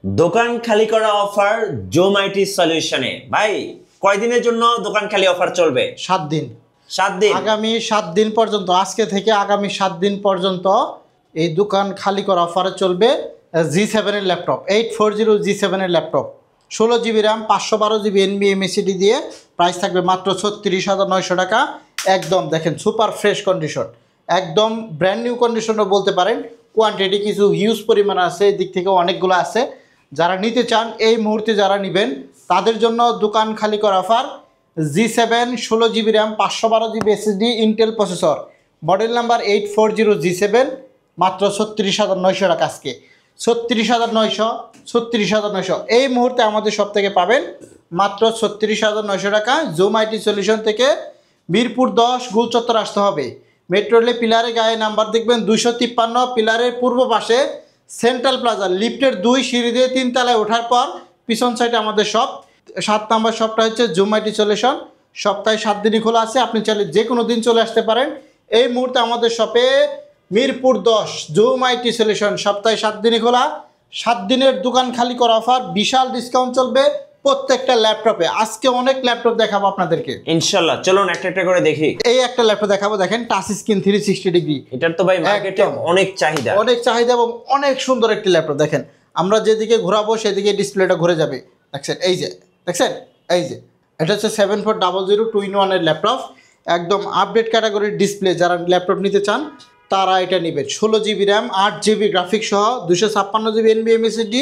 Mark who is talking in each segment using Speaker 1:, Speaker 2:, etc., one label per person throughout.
Speaker 1: দোকান খালি করা অফার জোম আইটি সলিউশনে। ভাই কয়দিনের জন্য দোকান খালি অফার চলবে?
Speaker 2: 7 দিন।
Speaker 1: 7 দিন,
Speaker 2: আগামী 7 দিন পর্যন্ত, আজকে থেকে আগামী 7 দিন পর্যন্ত এই দোকান খালি করা অফারে চলবে। G7 এর ল্যাপটপ, 840 G7 এর laptop, 16 GB RAM, 512 GB NVMe দিয়ে প্রাইস থাকবে মাত্র 36,900 টাকা। একদম দেখেন সুপার ফ্রেশ কন্ডিশন, একদম ব্র্যান্ড নিউ কন্ডিশনও বলতে পারেন। কোয়ান্টিটি কিছু হিউজ পরিমাণ আছে, এই দিক থেকে অনেকগুলো আছে। যারা নিতে চান এই মুহূর্তে যারা নেবেন তাদের জন্য দোকান খালি করা offer. G7 16 GB RAM, 512 GB SSD, Intel processor, model number 840 G7, মাত্র 36,900 টাকা। আজকে 36,900 এই মুহূর্তে আমাদের সব থেকে পাবেন মাত্র 36,900 টাকা। জুম আইটি সলিউশন থেকে মিরপুর 10 গুলচত্বর আসতে হবে। মেট্রো রেলে পিলারের গায়ে নাম্বার দেখবেন 253, পিলারের পূর্ব পাশে সেন্ট্রাল প্লাজা, লিফটের 2 সিঁড়ি দিয়ে 3 তলায় ওঠার পর পিছন সাইডে আমাদের শপ। 7 নম্বর শপটা হচ্ছে জুম আইটি সলিউশন। সপ্তাহে 7 দিনই খোলা আছে, আপনি চাইলে যে কোনো দিন চলে আসতে পারেন। এই মুহূর্তে আমাদের শপে মিরপুর 10 জুম আইটি সলিউশন সপ্তাহে 7 দিনই খোলা। 7 দিনের দোকান খালি করা অফার, বিশাল ডিসকাউন্ট চলবে প্রত্যেকটা ল্যাপটপে। আজকে অনেক ল্যাপটপ দেখাবো আপনাদেরকে
Speaker 1: ইনশাআল্লাহ। চলুন একটা একটা করে দেখি।
Speaker 2: এই একটা ল্যাপটপ দেখাবো, দেখেন টাচ স্ক্রিন 360 ডিগ্রি।
Speaker 1: এটার তো ভাই মার্কেটে অনেক চাহিদা
Speaker 2: এবং অনেক সুন্দর একটি ল্যাপটপ। দেখেন আমরা যেদিকে ঘোরাবো সেদিকে ডিসপ্লেটা ঘুরে যাবে। দেখছেন এই যে, দেখছেন এই যে, এটা হচ্ছে 7400 2-in-1 এর ল্যাপটপ। একদম আপডেট ক্যাটাগরির ডিসপ্লে। যারা ল্যাপটপ নিতে চান তারা এটা নেবেন। 16 জিবি র্যাম, 8 জিবি গ্রাফিক্স সহ, 256 জিবি NVMe SSD,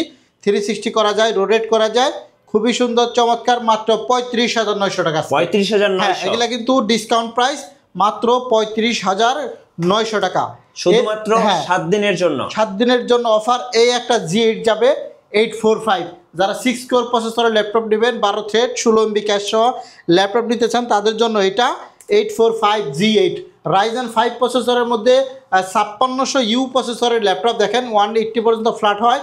Speaker 2: 360 করা যায়, রোটেট করা যায়। খুবই সুন্দর চমৎকার, মাত্র 35,900 টাকা।
Speaker 1: 35,900।
Speaker 2: এগুলা কিন্তু ডিসকাউন্ট প্রাইস, মাত্র 35,900 টাকা
Speaker 1: শুধুমাত্র 7 দিনের জন্য।
Speaker 2: 7 দিনের জন্য অফার। এই একটা G8 যাবে 845। যারা 6 কোর প্রসেসরের ল্যাপটপ নেবেন, 12 থ্রেড, 16 MB ক্যাশ সহ ল্যাপটপ নিতে চান তাদের জন্য এটা 845 G8 Ryzen 5 প্রসেসরের মধ্যে 5600U প্রসেসরের ল্যাপটপ। দেখেন 180 পর্যন্ত ফ্ল্যাট হয়।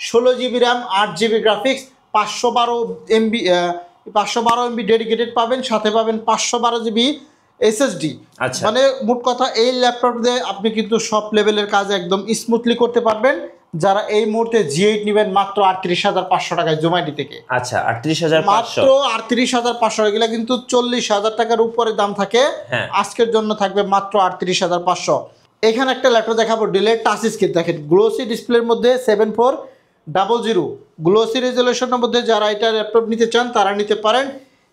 Speaker 2: 16 GB RAM, 8 GB graphics, 512 MB dedicated পাবেন, সাথে পাবেন 512 জিবি SSD।
Speaker 1: আচ্ছা,
Speaker 2: মানে মোট কথা এই ল্যাপটপ দিয়ে আপনি কিন্তু সব লেভেলের কাজ একদম স্মুথলি করতে পারবেন। যারা এই মুহূর্তে G8 নেবেন মাত্র 38,500 টাকায় জোম্যাটি থেকে।
Speaker 1: আচ্ছা, 38,500,
Speaker 2: মাত্র 38,500। এগুলা কিন্তু 40,000 টাকার উপরে দাম থাকে। আজকের জন্য থাকবে মাত্র 38,500। এখানে একটা ল্যাপটপ দেখাবো, ডিলেট টাচ স্ক্রিন। দেখেন গ্লোসি ডিসপ্লের মধ্যে 7400 গ্লোসি রেজলিউশনের মধ্যে যারা এটা ল্যাপটপ নিতে চান তারা নিতে পারেন।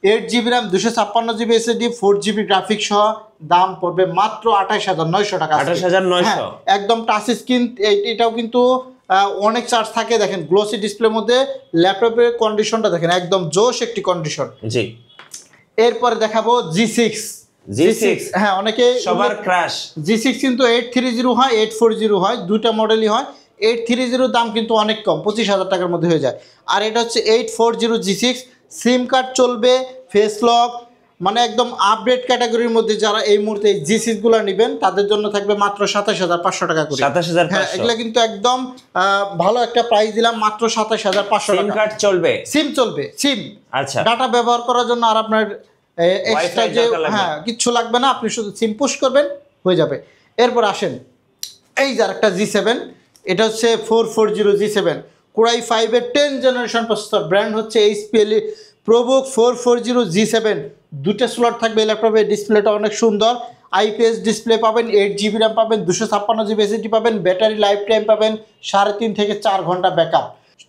Speaker 2: 8 GB RAM, 256 GB SSD, 4 GB graphics সহ দাম পড়বে মাত্র 28,900 টাকা।
Speaker 1: 28,900
Speaker 2: একদম টাচ স্ক্রিন। এটাও কিন্তু অনেক চার্জ থাকে। দেখেন গ্লোসি ডিসপ্লের মধ্যে ল্যাপটপের কন্ডিশনটা দেখেন, একদম জোশ একটি কন্ডিশন।
Speaker 1: জি।
Speaker 2: এরপরে দেখাবো G6। হ্যাঁ, অনেকে
Speaker 1: সবার ক্রাশ।
Speaker 2: G6 কিন্তু 830 হয়, 840 হয়, দুইটা মডেলই হয়। 830 দাম কিন্তু অনেক কম, 25,000 টাকার মধ্যে হয়ে যায়। আর এটা হচ্ছে 840 G6। সিম কার্ড চলবে, ফেস লক, মানে একদম আপডেট ক্যাটাগরির মধ্যে। যারা এই মুহূর্তে G6 গুলো নেবেন তাদের জন্য থাকবে মাত্র 27,500 টাকা করে।
Speaker 1: 27,500।
Speaker 2: এগুলো কিন্তু একদম ভালো একটা প্রাইস দিলাম, মাত্র 27,500 টাকা।
Speaker 1: সিম কার্ড চলবে,
Speaker 2: সিম চলবে, সিম।
Speaker 1: আচ্ছা,
Speaker 2: ডাটা ব্যবহার করার জন্য আর আপনার এক্সট্রা যে কিচ্ছু লাগবে না, আপনি শুধু সিম পুশ করবেন হয়ে যাবে। এরপর আসেন এই যে আরেকটা G7। এটা হচ্ছে 440 G7 Core i5 এর 10 জেনারেশন প্রসেসর। ব্র্যান্ড হচ্ছে HP ProBook 440 G7। দুটো স্লট থাকবে এই ল্যাপটপে। ডিসপ্লেটা অনেক সুন্দর, IPS ডিসপ্লে পাবেন, 8 জিবি র্যাম পাবেন, 256 জিবি SSD পাবেন, ব্যাটারি লাইফ টাইম পাবেন 3.5 থেকে 4 ঘন্টা ব্যাকআপ।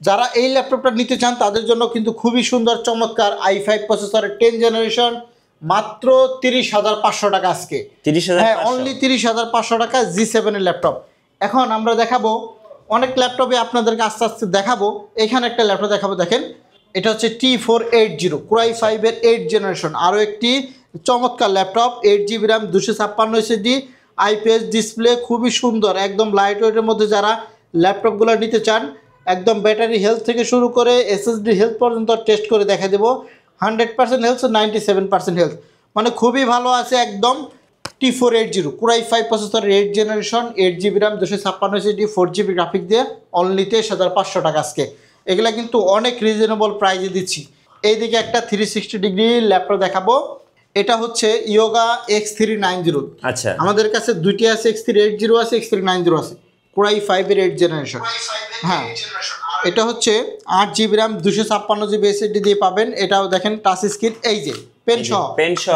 Speaker 2: যারা এই ল্যাপটপটা নিতে চান তাদের জন্য কিন্তু খুবই সুন্দর চমৎকার i5 প্রসেসরের 10 জেনারেশন, মাত্র 30,500 টাকা আজকে।
Speaker 1: 30,500?
Speaker 2: হ্যাঁ, অনলি 30,500 টাকা G7 এর ল্যাপটপ। এখন আমরা দেখাবো অনেক ল্যাপটপে আপনাদেরকে আস্তে আস্তে দেখাবো। এখানে একটা ল্যাপটপ দেখাবো, দেখেন এটা হচ্ছে T480 Core i5 এর 8 জেনারেশন। আরও একটি চমৎকার laptop, 8 GB RAM, 256 SSD, IPS display, খুবই সুন্দর, একদম লাইট ওয়েটের মধ্যে। যারা ল্যাপটপগুলো নিতে চান একদম ব্যাটারি হেলথ থেকে শুরু করে SSD হেলথ পর্যন্ত টেস্ট করে দেখা দেবো। 100% হেলথ, 97% হেলথ, মানে খুবই ভালো আছে একদম। T480 Core i5 processor, 8 generation, 8 GB RAM, 256 SSD, 4 GB graphic দিয়ে অনলি 23,500 টাকা আজকে। এগুলা কিন্তু অনেক রিজনেবল প্রাইসে দিচ্ছি। এইদিকে একটা 360 ডিগ্রি ল্যাপটপ দেখাবো। এটা হচ্ছে ইয়োগা X390।
Speaker 1: আচ্ছা,
Speaker 2: আমাদের কাছে দুইটি আছে, X380 আছে, X390 আছে। Core i5 এর 8 জেনারেশন। হ্যাঁ, এটা হচ্ছে 8 GB র্যাম 256 GB SSD দিয়ে পাবেন। এটাও দেখেন টাচ স্ক্রিন, এই যে পেন সহ।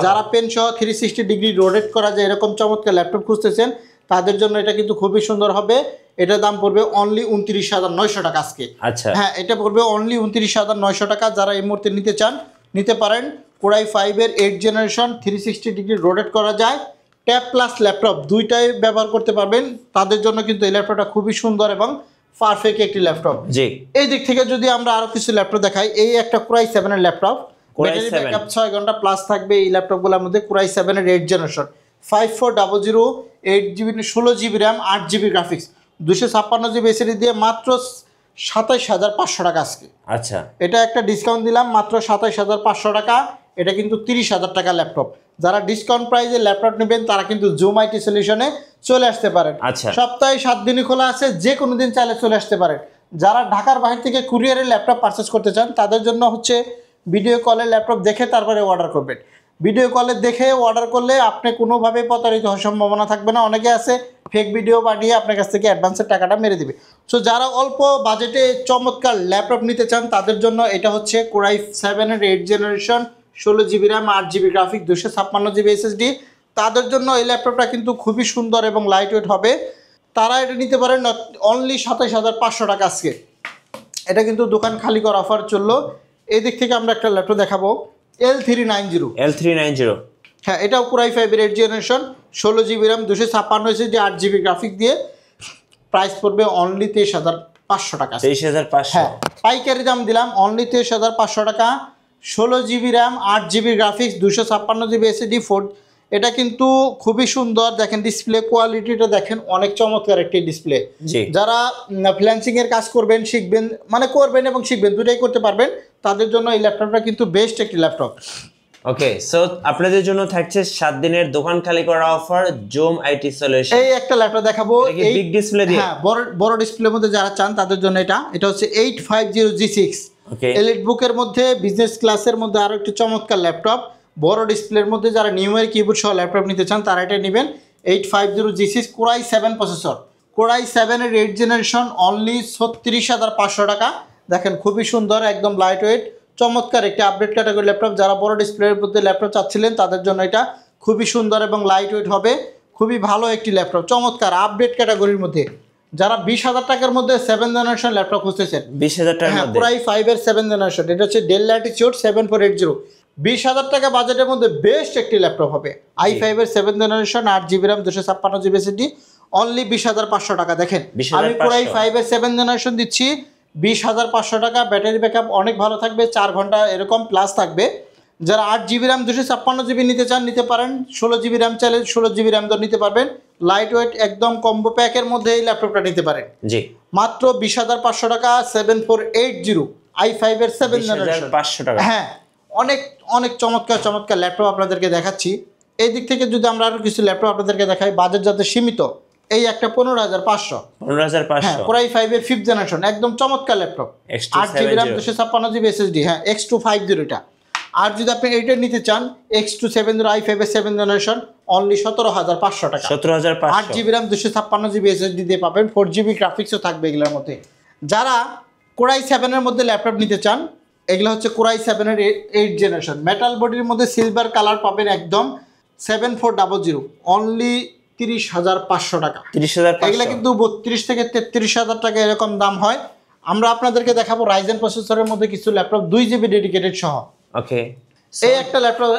Speaker 2: যারা পেন সহ 360 ডিগ্রি রোটেট করা যায় এরকম চমৎকার ল্যাপটপ খুঁজতেছেন তাদের জন্য এটা কিন্তু খুবই সুন্দর হবে। এটার দাম পড়বে অনলি 29,900 টাকা আজকে।
Speaker 1: আচ্ছা,
Speaker 2: হ্যাঁ, এটা পড়বে অনলি 29,900 টাকা। যারা এই মুহূর্তে নিতে চান নিতে পারেন। কোরাই 5-এর 8 জেনারেশন 360 ডিগ্রি রোটেট করা যায়, ট্যাব প্লাস ল্যাপটপ দুইটাই ব্যবহার করতে পারবেন। তাদের জন্য কিন্তু এই ল্যাপটপটা খুবই সুন্দর এবং পারফেক্ট একটি ল্যাপটপ।
Speaker 1: জি, এই
Speaker 2: দিক থেকে যদি আমরা আরো কিছু ল্যাপটপ দেখাই, এই একটা কোরাই 7-এর ল্যাপটপ, ব্যাটারি ব্যাকআপ 6 ঘন্টা প্লাস থাকবে এই ল্যাপটপগুলোর মধ্যে। কোরাই 7-এর 8 generation 5400, 8GB 16GB RAM 8GB graphics 256GB SSD দিয়ে মাত্র 27,500 টাকা আজকে।
Speaker 1: আচ্ছা,
Speaker 2: এটা একটা ডিসকাউন্ট দিলাম মাত্র 27,500 টাকা। এটা কিন্তু 30,000 টাকা ল্যাপটপ। যারা ডিসকাউন্ট প্রাইসে ল্যাপটপ নেবেন তারা কিন্তু জুম আইটি সলিউশনে চলে আসতে পারেন।
Speaker 1: আচ্ছা,
Speaker 2: সপ্তাহে 7 দিনই খোলা আছে, যে কোনো দিন চাইলে চলে আসতে পারেন। যারা ঢাকার বাইরে থেকে কুরিয়ারে ল্যাপটপ পারচেস করতে চান তাদের জন্য হচ্ছে ভিডিও কলে ল্যাপটপ দেখে তারপরে অর্ডার করবেন। ভিডিও কলে দেখে অর্ডার করলে আপনি কোনোভাবে প্রতারিত হওয়ার সম্ভাবনা থাকবে না। অনেকে আছে ফেক ভিডিও পাঠিয়ে আপনার কাছ থেকে অ্যাডভান্সের টাকাটা মেরে দিবে। সো যারা অল্প বাজেটে চমৎকার ল্যাপটপ নিতে চান তাদের জন্য এটা হচ্ছে কোরাই 7-এর 8 generation 16GB RAM 8GB graphic 256GB SSD। তাদের জন্য এই ল্যাপটপটা কিন্তু খুবই সুন্দর এবং লাইট ওয়েট হবে। তারা এটা নিতে পারেন অনলি 27,500 টাকা আজকে। এটা কিন্তু দোকান খালি করার অফার চললো। এই দিক থেকে আমরা একটা ল্যাপটপ দেখাবো, L390। হ্যাঁ, এটাও কোরাই 5-এর 8 generation 16GB RAM 256 SSD 8GB graphic দিয়ে প্রাইস পড়বে অনলি 23,500 টাকা।
Speaker 1: 23,500?
Speaker 2: হ্যাঁ, পাইকারি দাম দিলাম অনলি 23,500 টাকা। 16GB RAM 8GB graphics 256GB SSD 4। এটা কিন্তু খুবই সুন্দর, দেখেন ডিসপ্লে কোয়ালিটিটা দেখেন, অনেক চমৎকার একটি ডিসপ্লে। যারা ফ্রিল্যান্সিংয়ের কাজ করবেন শিখবেন, মানে করবেন এবং শিখবেন দুটাই করতে পারবেন, তাদের জন্য এই ল্যাপটপটা কিন্তু বেস্ট একটি ল্যাপটপ।
Speaker 1: ওকে, সো আপনাদের জন্য থাকছে 7 দিনের দোকান খালি করা অফার জুম আইটি সলিউশন।
Speaker 2: এই একটা ল্যাপটপ দেখাবো
Speaker 1: এই বিগ ডিসপ্লে দিয়ে।
Speaker 2: হ্যাঁ, বড় ডিসপ্লের মধ্যে যারা চান তাদের জন্য এটা হচ্ছে 850G6 এলিট বুকের মধ্যে বিজনেস ক্লাসের মধ্যে আরো একটি চমৎকার ল্যাপটপ। বড় ডিসপ্লের মধ্যে যারা নিউমেরিক কিবোর্ড সহ ল্যাপটপ নিতে চান তারা এটা নেবেন। 850G6 কোরাই 7 প্রসেসর, কোরাই 7-এর 8 জেনারেশন অনলি 36,500 টাকা। দেখেন খুবই সুন্দর, একদম লাইট ওয়েট চমৎকার একটি আপডেট ক্যাটাগরি ল্যাপটপ। যারা বড় ডিসপ্লের মধ্যে ল্যাপটপ চাচ্ছিলেন তাদের জন্য এটা খুবই সুন্দর এবং লাইট ওয়েট হবে। খুবই ভালো একটি ল্যাপটপ, চমৎকার আপডেট ক্যাটাগরির মধ্যে। যারা 20,000 টাকার মধ্যে 7 জেনারেশন ল্যাপটপ খুঁজতেছেন,
Speaker 1: 20,000 টাকার মধ্যে
Speaker 2: কোরাই 5-এর 7 জেনারেশন, এটা হচ্ছে ডেল ল্যাটিটিউড 7480। 20,000 টাকা বাজেটের মধ্যে বেস্ট একটি ল্যাপটপ হবে। i5-এর 7 generation 8GB RAM 256GB SSD only 20,500 টাকা। দেখেন আমি কোরাই 5-এর 7 জেনারেশন দিচ্ছি 20,500 টাকা। ব্যাটারি ব্যাকআপ অনেক ভালো থাকবে, 4 ঘন্টা এরকম প্লাস থাকবে। যারা 8GB র্যাম 256GB নিতে চান নিতে পারেন। 16GB র্যাম চাইলে 16GB র্যাম দর নিতে পারবেন। লাইট ওয়েট একদম কম্বো প্যাকের মধ্যে এই ল্যাপটপটা নিতে পারেন।
Speaker 1: জি,
Speaker 2: মাত্র 20,500 টাকা। 7480 i5-এর 7 জেনারেশন
Speaker 1: 500 টাকা।
Speaker 2: হ্যাঁ, অনেক অনেক চমৎকার চমৎকার ল্যাপটপ আপনাদেরকে দেখাচ্ছি। এই দিক থেকে যদি আমরা আরো কিছু ল্যাপটপ আপনাদেরকে দেখাই, বাজেট যাতে সীমিত, এই একটা 15,500। হ্যাঁ, কোরাই 5-এর 5th জেনারেশন একদম চমৎকার laptop, 8GB RAM 256GB SSD। হ্যাঁ, X250 এটা। আর যদি আপনি এইটা নিতে চান X270 i5-এর 7 জেনারেশন অনলি 17,500 টাকা।
Speaker 1: 17,500
Speaker 2: 8GB র্যাম 256GB SSD দিয়ে পাবেন। 4GB গ্রাফিক্সও থাকবে এগুলোর মধ্যে। যারা কোরাই 7-এর মধ্যে ল্যাপটপ নিতে চান, এগুলো হচ্ছে কোরাই 7-এর 8 জেনারেশন মেটাল বডির মধ্যে সিলভার কালার পাবেন একদম 7400 অনলি 30,500 টাকা।
Speaker 1: 30,500
Speaker 2: এগুলো কিন্তু 32 থেকে 33,000 টাকা এরকম দাম হয়। আমরা আপনাদেরকে দেখাবো রাইজেন প্রসেসরের মধ্যে কিছু ল্যাপটপ 2GB ডেডিকেটেড সহ।
Speaker 1: ওকে,
Speaker 2: এই একটা ল্যাপটপ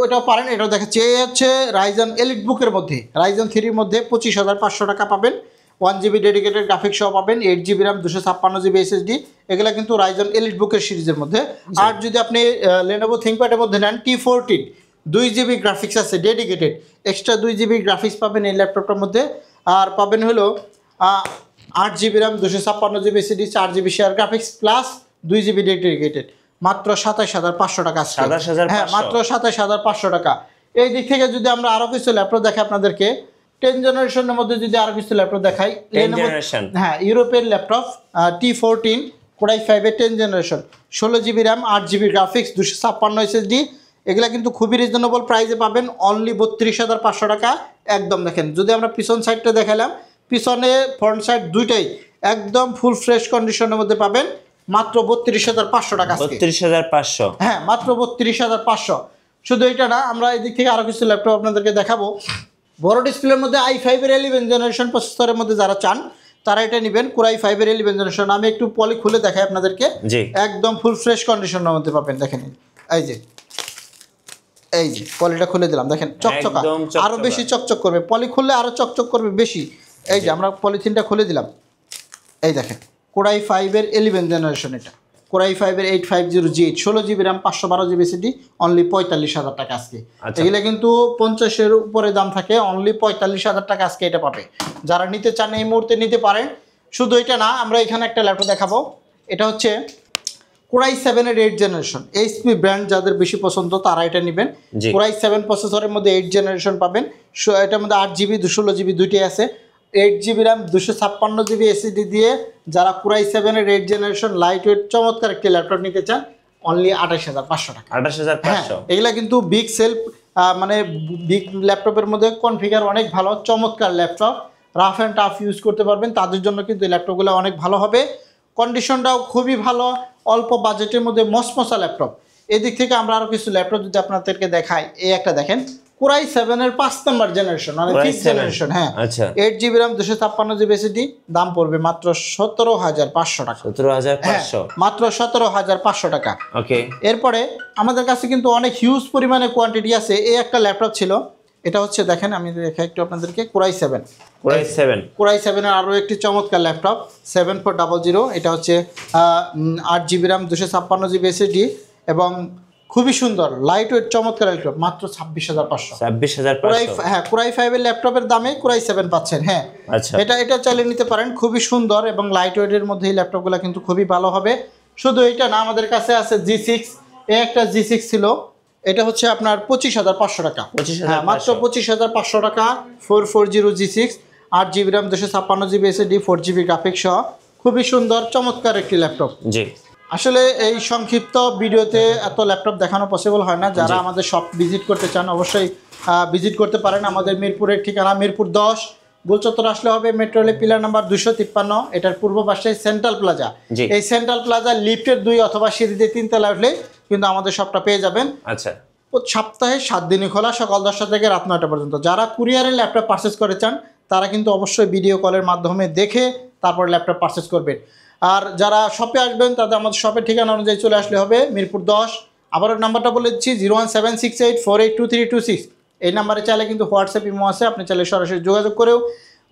Speaker 2: ওটাও পারেন, এটাও দেখাচ্ছি। এই হচ্ছে রাইজেন এলিট বুকের মধ্যে, রাইজেন 3-র মধ্যে 25,500 টাকা পাবেন। 1GB ডেডিকেটেড গ্রাফিক্স সহ পাবেন। 8GB RAM 256GB SSD। এগুলো কিন্তু রাইজেন এলিট বুকের সিরিজের মধ্যে। আর যদি আপনি লেনোভো থিংকপ্যাডের মধ্যে নেন T14 2GB গ্রাফিক্স আছে ডেডিকেটেড, এক্সট্রা 2GB গ্রাফিক্স পাবেন এই ল্যাপটপটার মধ্যে। আর পাবেন হলো 8GB RAM 256GB SSD 4GB share graphics plus 2GB dedicated মাত্র 27,500 টাকা। হ্যাঁ, মাত্র 27,500 টাকা। এই দিক থেকে যদি আমরা আরও কিছু ল্যাপটপ দেখাই আপনাদেরকে, 10 জেনারেশনের মধ্যে যদি আরও কিছু ল্যাপটপ দেখাই, হ্যাঁ, ইউরোপের ল্যাপটপ T14 কোরাই 5-এর 10 generation 16GB RAM 8GB graphics 256 SSD। এগুলা কিন্তু খুবই রিজনেবল প্রাইসে পাবেন অনলি 32,500 টাকা একদম। দেখেন যদি আমরা পিছন সাইডটা দেখালাম, পিছনে ফ্রন্ট সাইড দুইটাই একদম ফুল ফ্রেশ কন্ডিশনের মধ্যে পাবেন মাত্র 32,500 টাকা আজকে।
Speaker 1: 32,500।
Speaker 2: হ্যাঁ, মাত্র 32,500। শুধু এটা না, আমরা এদিক থেকে আরও কিছু ল্যাপটপ আপনাদেরকে দেখাবো। বড় ডিসপ্লের মধ্যে i5 এর 11 জেনারেশন প্রসেসরের মধ্যে যারা চান তারা এটা নেবেন। Core i5 এর 11 জেনারেশন। আমি একটু পলি খুলে দেখাই আপনাদেরকে।
Speaker 1: জি,
Speaker 2: একদম ফুল ফ্রেশ কন্ডিশনের মধ্যে পাবেন। দেখেন এই যে পলিটা খুলে দিলাম, দেখেন চকচকা,
Speaker 1: একদম চকচকা।
Speaker 2: আরো বেশি চকচক করবে, পলি খুললে আরো চকচক করবে বেশি। এই যে আমরা পলিথিনটা খুলে দিলাম, এই দেখেন Core i5 এর 11 জেনারেশন। এটা Core i5 এর 850G8, 16GB RAM, 512GB SSD, only 45,000 টাকা আজকে।
Speaker 1: আচ্ছা।
Speaker 2: এগুলো কিন্তু 50-এর উপরে দাম থাকে, অনলি 45,000 টাকা আজকে এটা পাবে। যারা নিতে চান এই মুহূর্তে নিতে পারেন। শুধু এটা না, আমরা এখানে একটা ল্যাপটপ দেখাবো। এটা হচ্ছে Core i7 এর 8 জেনারেশন। HP ব্র্যান্ড যাদের বেশি পছন্দ তারা এটা নেবেন।
Speaker 1: জি।
Speaker 2: Core i7 প্রসেসরের মধ্যে 8 জেনারেশন পাবেন। এটার মধ্যে 8GB 216GB দুইটাই আছে। 8GB RAM 256GB SSD দিয়ে যারা Core i7 এর 8 জেনারেশন লাইট ওয়েট চমৎকার একটি ল্যাপটপ নিতে চান, অনলি 28,500 টাকা।
Speaker 1: 28,500।
Speaker 2: এগুলা কিন্তু বিগ সেলফ, মানে বিগ ল্যাপটপের মধ্যে কনফিগার অনেক ভালো, চমৎকার laptop, rough and tough use করতে পারবেন। তাদের জন্য কিন্তু এই ল্যাপটপগুলো অনেক ভালো হবে। কন্ডিশনটাও খুবই ভালো, অল্প বাজেটের মধ্যে মসমসা ল্যাপটপ। এদিক থেকে আমরা আরও কিছু ল্যাপটপ যদি আপনাদেরকে দেখাই, এই একটা দেখেন Core i7 এর 5 নম্বর জেনারেশন, মানে
Speaker 1: Core
Speaker 2: 5th
Speaker 1: i7
Speaker 2: জেনারেশন। হ্যাঁ,
Speaker 1: আচ্ছা।
Speaker 2: 8GB RAM 256GB SSD, দাম পড়বে মাত্র 17,500 টাকা।
Speaker 1: 17,500।
Speaker 2: মাত্র 17,500 টাকা।
Speaker 1: ওকে।
Speaker 2: এরপরে আমাদের কাছে কিন্তু অনেক হিউজ পরিমাণে কোয়ান্টিটি আছে। এই একটা ল্যাপটপ ছিল, এটা হচ্ছে দেখেন, আমি দেখাই একটু আপনাদেরকে, Core i7।
Speaker 1: Core i7।
Speaker 2: Core i7 এর আরও একটি চমৎকার ল্যাপটপ 7400। এটা হচ্ছে 8GB RAM 256GB SSD এবং খুবই সুন্দর লাইট ওয়েট চমৎকার ল্যাপটপ, মাত্র 26,500।
Speaker 1: 26,500।
Speaker 2: হ্যাঁ, Core i5 এর ল্যাপটপের দামে Core i7 পাচ্ছেন। হ্যাঁ,
Speaker 1: আচ্ছা।
Speaker 2: এটা চালিয়ে নিতে পারেন, খুবই সুন্দর এবং লাইট ওয়েটের মধ্যে এই ল্যাপটপগুলো কিন্তু খুবই ভালো হবে। শুধু এটা না, আমাদের কাছে আছে G6। এই একটা G6 ছিল, এটা হচ্ছে আপনার 25,500 টাকা।
Speaker 1: 25,500।
Speaker 2: হ্যাঁ, মাত্র 25,500 টাকা। 440 G6, 8GB RAM 256GB SSD, 4GB graphics সহ খুবই সুন্দর চমৎকার একটি ল্যাপটপ।
Speaker 1: জি।
Speaker 2: আসলে এই সংক্ষিপ্ত ভিডিওতে এত ল্যাপটপ দেখানো পসিবল হয় না। যারা আমাদের শপ ভিজিট করতে চান অবশ্যই ভিজিট করতে পারেন। আমাদের মিরপুরের ঠিকানা মিরপুর 10, গোলচত্বর আসলে হবে মেট্রো রেলের পিলার নাম্বার 253, এটার পূর্ব পাশে সেন্ট্রাল প্লাজা।
Speaker 1: জি।
Speaker 2: এই সেন্ট্রাল প্লাজা লিফটের 2 অথবা সিঁড়িতে 3 তলা উঠলে কিন্তু আমাদের শপটা পেয়ে যাবেন।
Speaker 1: আচ্ছা।
Speaker 2: সপ্তাহে 7 দিনই খোলা, সকাল 10টা থেকে রাত 9টা পর্যন্ত। যারা কুরিয়ারের ল্যাপটপ পারচেস করে চান তারা কিন্তু অবশ্যই ভিডিও কলের মাধ্যমে দেখে তারপর ল্যাপটপ পারচেস করবেন। আর যারা শপে আসবেন তাদের আমাদের শপের ঠিকানা অনুযায়ী চলে আসলে হবে মিরপুর 10। আবারও নাম্বারটা বলে দিচ্ছি, 01768482326। এই নাম্বারে চাইলে কিন্তু হোয়াটসঅ্যাপ ইমো আছে, আপনি চাইলে সরাসরি যোগাযোগ করেও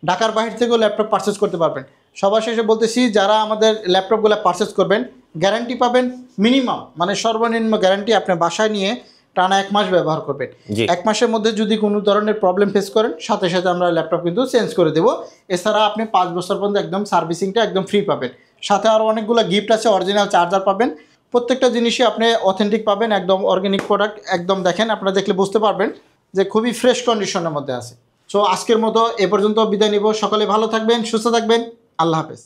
Speaker 2: ঢাকার বাইরে থেকেও ল্যাপটপ পারচেস করতে পারবেন। সবার শেষে বলতেছি, যারা আমাদের ল্যাপটপগুলো পারচেস করবেন গ্যারান্টি পাবেন মিনিমাম, মানে সর্বনিম্ন গ্যারান্টি আপনি বাসায় নিয়ে টানা 1 মাস ব্যবহার করবেন।
Speaker 1: জি।
Speaker 2: 1 মাসের মধ্যে যদি কোনো ধরনের প্রবলেম ফেস করেন সাথে সাথে আমরা ল্যাপটপ কিন্তু চেঞ্জ করে দেবো। এছাড়া আপনি 5 বছর পর্যন্ত একদম সার্ভিসিংটা একদম ফ্রি পাবেন। সাথে আরও অনেকগুলো গিফট আছে, অরিজিনাল চার্জার পাবেন। প্রত্যেকটা জিনিসই আপনি অথেন্টিক পাবেন, একদম অর্গানিক প্রোডাক্ট। একদম দেখেন, আপনারা দেখলে বুঝতে পারবেন যে খুবই ফ্রেশ কন্ডিশনের মধ্যে আছে। সো আজকের মতো এ পর্যন্ত বিদায় নিব। সকলে ভালো থাকবেন, সুস্থ থাকবেন, আল্লাহ হাফেজ।